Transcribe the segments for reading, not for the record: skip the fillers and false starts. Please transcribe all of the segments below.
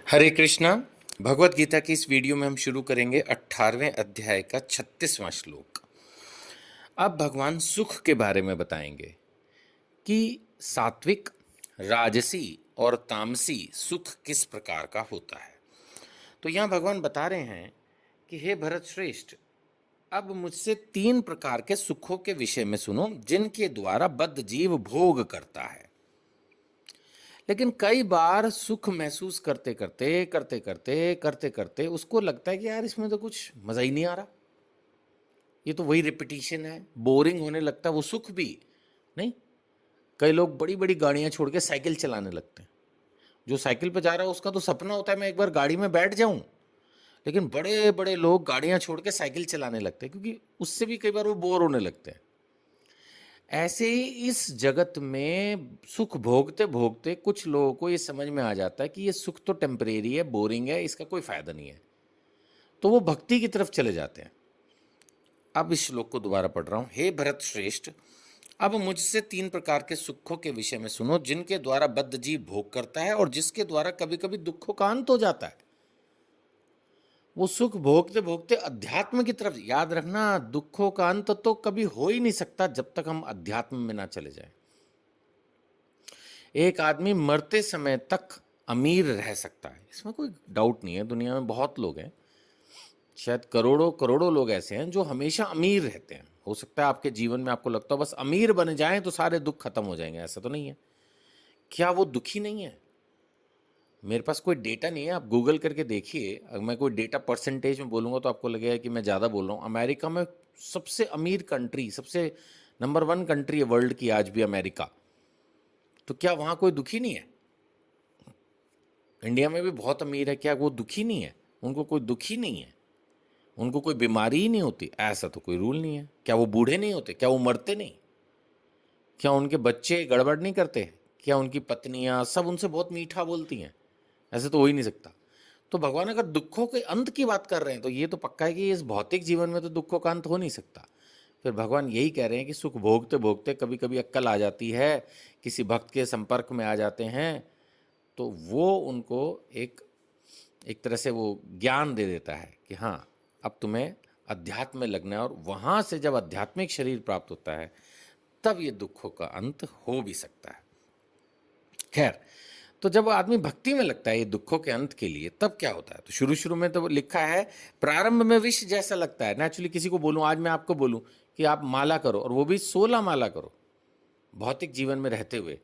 हरे कृष्णा। भगवत गीता की इस वीडियो में हम शुरू करेंगे 18वें अध्याय का 36वां श्लोक। अब भगवान सुख के बारे में बताएंगे कि सात्विक, राजसी और तामसी सुख किस प्रकार का होता है। तो यहाँ भगवान बता रहे हैं कि हे भरत श्रेष्ठ, अब मुझसे 3 प्रकार के सुखों के विषय में सुनो जिनके द्वारा बद्ध जीव भोग करता है। लेकिन कई बार सुख महसूस करते करते उसको लगता है कि यार इसमें तो कुछ मज़ा ही नहीं आ रहा, ये तो वही रिपीटिशन है, बोरिंग होने लगता है वो सुख भी। नहीं, कई लोग बड़ी बड़ी गाड़ियां छोड़ के साइकिल चलाने लगते हैं। जो साइकिल पे जा रहा है उसका तो सपना होता है मैं एक बार गाड़ी में बैठ जाऊं, लेकिन बड़े बड़े लोग गाड़ियां छोड़ के साइकिल चलाने लगते हैं क्योंकि उससे भी कई बार वो बोर होने लगते हैं। ऐसे ही इस जगत में सुख भोगते भोगते कुछ लोगों को ये समझ में आ जाता है कि ये सुख तो टेम्परेरी है, बोरिंग है, इसका कोई फायदा नहीं है, तो वो भक्ति की तरफ चले जाते हैं। अब इस श्लोक को दोबारा पढ़ रहा हूं। हे भरत श्रेष्ठ, अब मुझसे 3 प्रकार के सुखों के विषय में सुनो जिनके द्वारा बद्ध जीव भोग करता है और जिसके द्वारा कभी कभी दुखों का अंत हो जाता है। वो सुख भोगते भोगते अध्यात्म की तरफ, याद रखना दुखों का अंत तो कभी हो ही नहीं सकता जब तक हम अध्यात्म में ना चले जाएं। एक आदमी मरते समय तक अमीर रह सकता है, इसमें कोई डाउट नहीं है। दुनिया में बहुत लोग हैं, शायद करोड़ों करोड़ों लोग ऐसे हैं जो हमेशा अमीर रहते हैं। हो सकता है आपके जीवन में आपको लगता हो बस अमीर बन जाएं तो सारे दुख खत्म हो जाएंगे, ऐसा तो नहीं है। क्या वो दुखी नहीं है? मेरे पास कोई डेटा नहीं है, आप गूगल करके देखिए। अगर मैं कोई डेटा परसेंटेज में बोलूँगा तो आपको लगेगा कि मैं ज़्यादा बोल रहा हूँ। अमेरिका में सबसे अमीर कंट्री, सबसे नंबर 1 कंट्री है वर्ल्ड की आज भी अमेरिका। तो क्या वहाँ कोई दुखी नहीं है? इंडिया में भी बहुत अमीर है, क्या वो दुखी नहीं है? उनको कोई दुखी नहीं है, उनको कोई बीमारी ही नहीं होती, ऐसा तो कोई रूल नहीं है। क्या वो बूढ़े नहीं होते? क्या वो मरते नहीं? क्या उनके बच्चे गड़बड़ नहीं करते? क्या उनकी पत्नियां सब उनसे बहुत मीठा बोलती हैं? ऐसे तो हो ही नहीं सकता। तो भगवान अगर दुखों के अंत की बात कर रहे हैं तो ये तो पक्का है कि इस भौतिक जीवन में तो दुखों का अंत हो नहीं सकता। फिर भगवान यही कह रहे हैं कि सुख भोगते भोगते कभी कभी अक्कल आ जाती है, किसी भक्त के संपर्क में आ जाते हैं, तो वो उनको एक एक तरह से वो ज्ञान दे देता है कि हाँ, अब तुम्हें अध्यात्म में लगना है। और वहाँ से जब आध्यात्मिक शरीर प्राप्त होता है तब ये दुखों का अंत हो भी सकता है। खैर, तो जब आदमी भक्ति में लगता है ये दुखों के अंत के लिए, तब क्या होता है? तो शुरू शुरू में तो लिखा है प्रारंभ में विष जैसा लगता है। नेचुरली किसी को बोलूं, आज मैं आपको बोलूं कि आप माला करो और वो भी 16 माला करो भौतिक जीवन में रहते हुए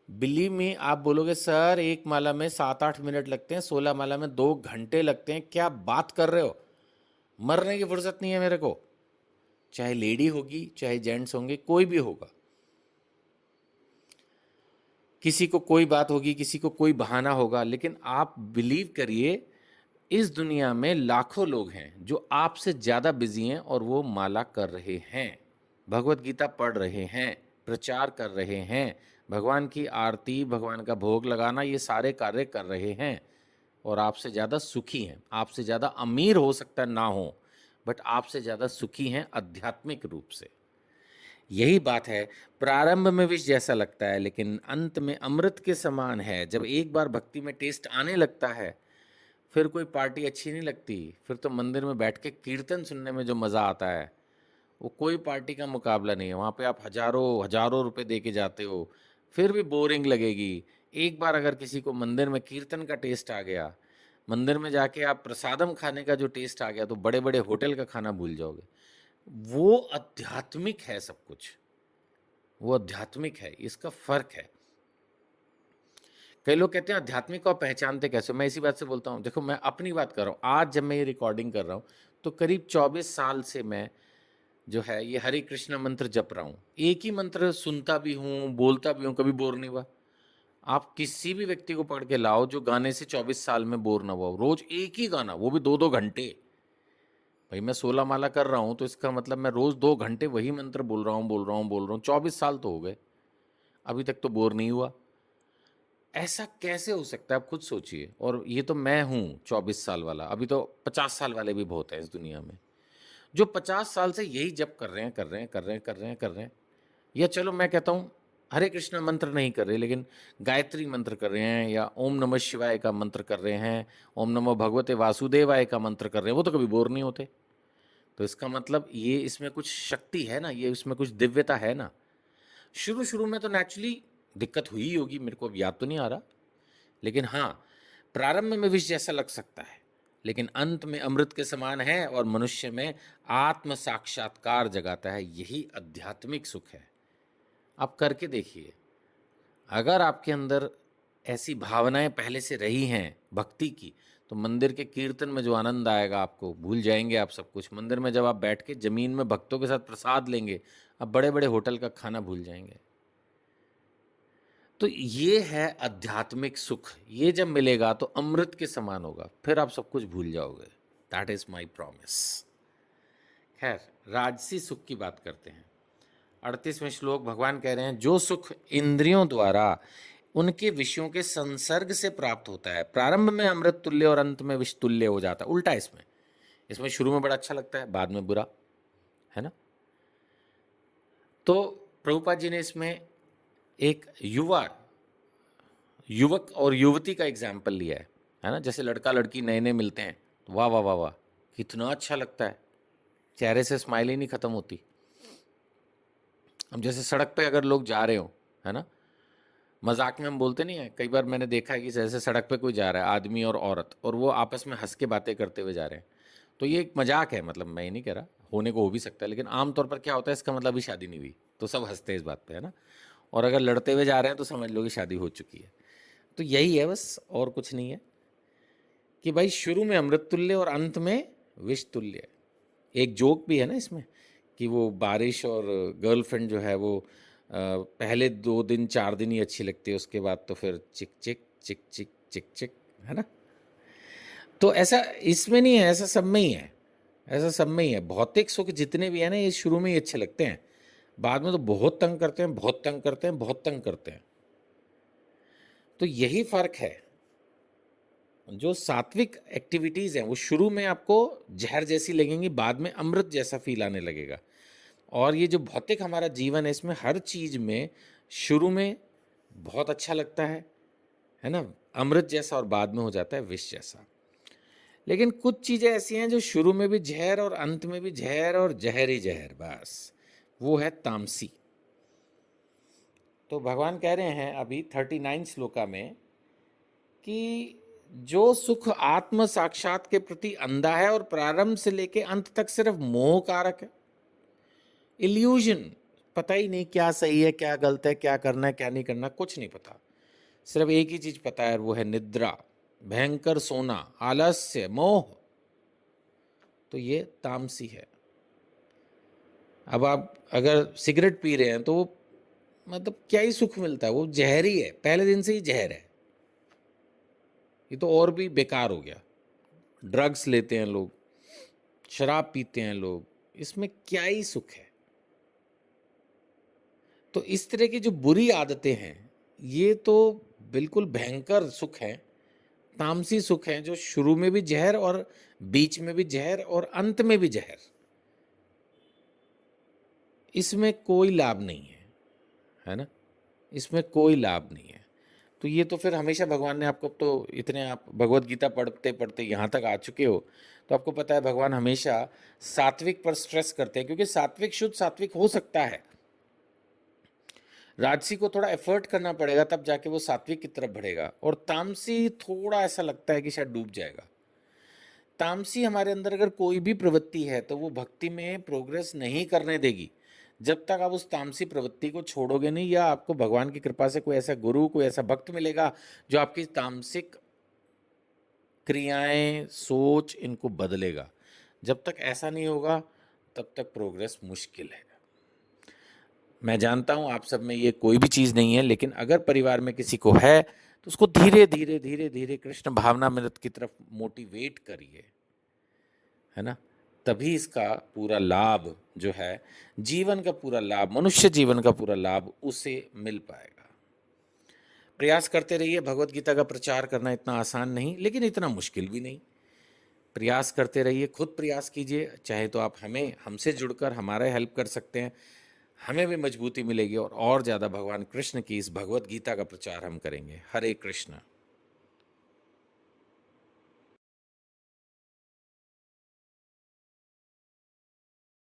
बिलीव में आप बोलोगे सर एक माला में 7-8 मिनट लगते हैं, 16 माला में 2 घंटे लगते हैं, क्या बात कर रहे हो? मरने की फुर्सत नहीं है मेरे को। चाहे लेडी होगी, चाहे जेंट्स होंगे, कोई भी होगा, किसी को कोई बात होगी, किसी को कोई बहाना होगा, लेकिन आप बिलीव करिए इस दुनिया में लाखों लोग हैं जो आपसे ज़्यादा बिजी हैं और वो माला कर रहे हैं, भगवत गीता पढ़ रहे हैं, प्रचार कर रहे हैं, भगवान की आरती, भगवान का भोग लगाना, ये सारे कार्य कर रहे हैं और आपसे ज़्यादा सुखी हैं। आपसे ज़्यादा अमीर हो सकता है ना हो, बट आपसे ज़्यादा सुखी हैं आध्यात्मिक रूप से। यही बात है, प्रारंभ में विष जैसा लगता है लेकिन अंत में अमृत के समान है। जब एक बार भक्ति में टेस्ट आने लगता है फिर कोई पार्टी अच्छी नहीं लगती। फिर तो मंदिर में बैठ के कीर्तन सुनने में जो मज़ा आता है वो कोई पार्टी का मुकाबला नहीं है। वहाँ पे आप हजारों हजारों रुपए दे के जाते हो, फिर भी बोरिंग लगेगी। एक बार अगर किसी को मंदिर में कीर्तन का टेस्ट आ गया, मंदिर में जाके आप प्रसादम खाने का जो टेस्ट आ गया, तो बड़े बड़े होटल का खाना भूल जाओगे। वो आध्यात्मिक है सब कुछ, वो आध्यात्मिक है, इसका फर्क है। कई लोग कहते हैं आध्यात्मिक को आप पहचानते कैसे? मैं इसी बात से बोलता हूँ, देखो मैं अपनी बात कर रहा हूँ। आज जब मैं ये रिकॉर्डिंग कर रहा हूँ तो करीब 24 साल से मैं जो है ये हरे कृष्ण मंत्र जप रहा हूँ। एक ही मंत्र सुनता भी हूँ, बोलता भी हूँ, कभी बोर नहीं हुआ। आप किसी भी व्यक्ति को पढ़ के लाओ जो गाने से 24 साल में बोर ना हुआ हो, रोज एक ही गाना, वो भी 2-2 घंटे। भाई मैं 16 माला कर रहा हूँ तो इसका मतलब मैं रोज 2 घंटे वही मंत्र बोल रहा हूँ 24 साल तो हो गए, अभी तक तो बोर नहीं हुआ। ऐसा कैसे हो सकता है आप खुद सोचिए। और ये तो मैं हूँ 24 साल वाला, अभी तो 50 साल वाले भी बहुत हैं इस दुनिया में जो 50 साल से यही जप कर रहे हैं, कर रहे हैं, कर रहे हैं, कर रहे हैं, कर रहे हैं। या चलो मैं कहता हूँ हरे कृष्णा मंत्र नहीं कर रहे, लेकिन गायत्री मंत्र कर रहे हैं, या ओम नमः शिवाय का मंत्र कर रहे हैं, ओम नमो भगवते वासुदेवाय का मंत्र कर रहे हैं, वो तो कभी बोर नहीं होते। तो इसका मतलब ये इसमें कुछ शक्ति है ना, ये इसमें कुछ दिव्यता है ना। शुरू शुरू में तो नेचुरली दिक्कत हुई ही होगी, मेरे को अब याद तो नहीं आ रहा, लेकिन हाँ, प्रारंभ में विष जैसा लग सकता है, लेकिन अंत में अमृत के समान है और मनुष्य में आत्म साक्षात्कार जगाता है। यही आध्यात्मिक सुख है। आप करके देखिए, अगर आपके अंदर ऐसी भावनाएं पहले से रही हैं भक्ति की, तो मंदिर के कीर्तन में जो आनंद आएगा आपको, भूल जाएंगे आप सब कुछ। मंदिर में जब आप बैठ के जमीन में भक्तों के साथ प्रसाद लेंगे, आप बड़े बड़े होटल का खाना भूल जाएंगे। तो ये है आध्यात्मिक सुख। ये जब मिलेगा तो अमृत के समान होगा, फिर आप सब कुछ भूल जाओगे। That is my promise. खैर, राजसी सुख की बात करते हैं। 38वें श्लोक भगवान कह रहे हैं, जो सुख इंद्रियों द्वारा उनके विषयों के संसर्ग से प्राप्त होता है, प्रारंभ में अमृत तुल्य और अंत में विष तुल्य हो जाता है। उल्टा इसमें, इसमें शुरू में बड़ा अच्छा लगता है, बाद में बुरा, है ना। तो प्रभुपाद जी ने इसमें एक युवक और युवती का एग्जाम्पल लिया है ना। जैसे लड़का लड़की नए नए मिलते हैं, तो वाह वाह वाह वाह, कितना अच्छा लगता है, चेहरे से स्माइल ही नहीं खत्म होती। अब जैसे सड़क पे अगर लोग जा रहे हो, है ना, मजाक में हम बोलते नहीं है, कई बार मैंने देखा है कि जैसे सड़क पे कोई जा रहा है, आदमी और औरत, और वो आपस में हंस के बातें करते हुए जा रहे हैं, तो ये एक मजाक है, मतलब मैं ये नहीं कह रहा, होने को हो भी सकता है, लेकिन आमतौर पर क्या होता है, इसका मतलब अभी शादी नहीं हुई, तो सब हंसते हैं इस बात पे, है ना। और अगर लड़ते हुए जा रहे हैं तो समझ लो कि शादी हो चुकी है। तो यही है बस, और कुछ नहीं है, कि भाई शुरू में अमृत तुल्य और अंत में विष तुल्य। एक जोक भी है ना इसमें, कि वो बारिश और गर्लफ्रेंड जो है वो पहले 2 दिन 4 दिन ही अच्छी लगती है, उसके बाद तो फिर चिक चिक चिक चिक चिक चिक, है ना। तो ऐसा इसमें नहीं है, ऐसा सब में ही है, ऐसा सब में ही है। भौतिक सुख जितने भी है ना, ये शुरू में ही अच्छे लगते हैं, बाद में तो बहुत तंग करते हैं, बहुत तंग करते हैं, बहुत तंग करते हैं। तो यही फर्क है। जो सात्विक एक्टिविटीज़ हैं वो शुरू में आपको जहर जैसी लगेंगी, बाद में अमृत जैसा फील आने लगेगा। और ये जो भौतिक हमारा जीवन है, इसमें हर चीज़ में शुरू में बहुत अच्छा लगता है ना, अमृत जैसा, और बाद में हो जाता है विष जैसा। लेकिन कुछ चीज़ें ऐसी हैं जो शुरू में भी जहर और अंत में भी जहर, और जहर ही जहर, बस वो है तामसी। तो भगवान कह रहे हैं अभी 39 श्लोका में कि जो सुख आत्म साक्षात के प्रति अंधा है और प्रारंभ से लेके अंत तक सिर्फ मोह कारक है, इल्यूजन, पता ही नहीं क्या सही है क्या गलत है, क्या करना है क्या नहीं करना, कुछ नहीं पता। सिर्फ एक ही चीज पता है, वो है निद्रा, भयंकर सोना, आलस्य, मोह। तो ये तामसी है। अब आप अगर सिगरेट पी रहे हैं तो वो मतलब क्या ही सुख मिलता है, वो जहर ही है, पहले दिन से ही जहर है। ये तो और भी बेकार हो गया। ड्रग्स लेते हैं लोग, शराब पीते हैं लोग, इसमें क्या ही सुख है। तो इस तरह की जो बुरी आदतें हैं, ये तो बिल्कुल भयंकर सुख है, तामसी सुख है, जो शुरू में भी जहर और बीच में भी जहर और अंत में भी जहर। इसमें कोई लाभ नहीं है ना, इसमें कोई लाभ नहीं है। तो ये तो फिर हमेशा भगवान ने आपको, तो इतने आप भगवत गीता पढ़ते पढ़ते यहाँ तक आ चुके हो, तो आपको पता है भगवान हमेशा सात्विक पर स्ट्रेस करते हैं, क्योंकि सात्विक शुद्ध सात्विक हो सकता है। राजसी को थोड़ा एफर्ट करना पड़ेगा, तब जाके वो सात्विक की तरफ बढ़ेगा, और तामसी थोड़ा ऐसा लगता है कि शायद डूब जाएगा। तामसी हमारे अंदर अगर कोई भी प्रवृत्ति है तो वो भक्ति में प्रोग्रेस नहीं करने देगी, जब तक आप उस तामसी प्रवृत्ति को छोड़ोगे नहीं, या आपको भगवान की कृपा से कोई ऐसा गुरु, कोई ऐसा भक्त मिलेगा जो आपकी तामसिक क्रियाएं, सोच, इनको बदलेगा। जब तक ऐसा नहीं होगा तब तक प्रोग्रेस मुश्किल है। मैं जानता हूं आप सब में ये कोई भी चीज़ नहीं है, लेकिन अगर परिवार में किसी को है तो उसको धीरे धीरे धीरे धीरे कृष्ण भावनामृत की तरफ मोटिवेट करिए, है ना। तभी इसका पूरा लाभ जो है, जीवन का पूरा लाभ, मनुष्य जीवन का पूरा लाभ उसे मिल पाएगा। प्रयास करते रहिए। भगवत गीता का प्रचार करना इतना आसान नहीं, लेकिन इतना मुश्किल भी नहीं। प्रयास करते रहिए, खुद प्रयास कीजिए, चाहे तो आप हमसे जुड़कर हमारा हेल्प कर सकते हैं। हमें भी मजबूती मिलेगी और ज़्यादा भगवान कृष्ण की इस भगवत गीता का प्रचार हम करेंगे। हरे कृष्ण।